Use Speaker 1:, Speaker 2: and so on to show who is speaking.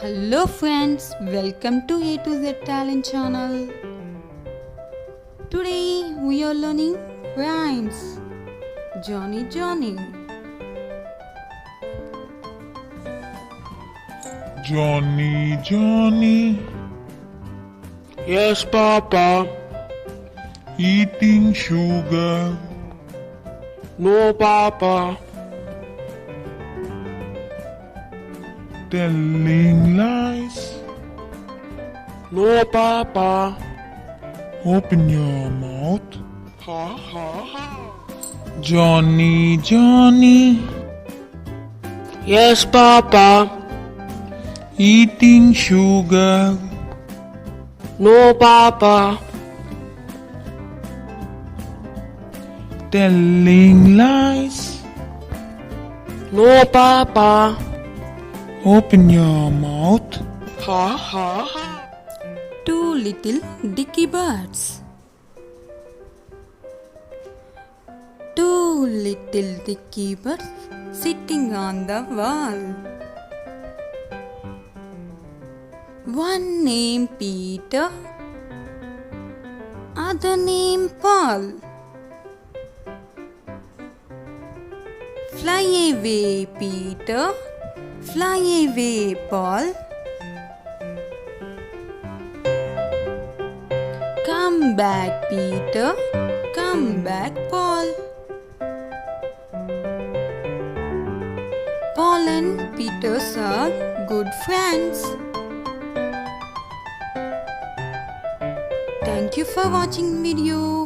Speaker 1: Hello friends, welcome to A to Z Talent channel. Today we are learning rhymes. Jhonny Jhonny.
Speaker 2: Jhonny Jhonny.
Speaker 3: Yes, Papa.
Speaker 2: Eating sugar.
Speaker 3: No, Papa.
Speaker 2: Telling lies.
Speaker 3: No, Papa.
Speaker 2: Open your mouth.
Speaker 3: Ha ha ha.
Speaker 2: Jhonny Jhonny.
Speaker 3: Yes, Papa.
Speaker 2: Eating sugar.
Speaker 3: No, Papa.
Speaker 2: Telling lies.
Speaker 3: No, Papa.
Speaker 2: Open your mouth.
Speaker 3: Ha ha ha.
Speaker 1: Two little dickie birds. Two little dickie birds sitting on the wall. One named Peter, other named Paul. Fly away, Peter. Fly away, Paul. Come back, Peter. Come back, Paul. Paul and Peter are good friends. Thank you for watching video.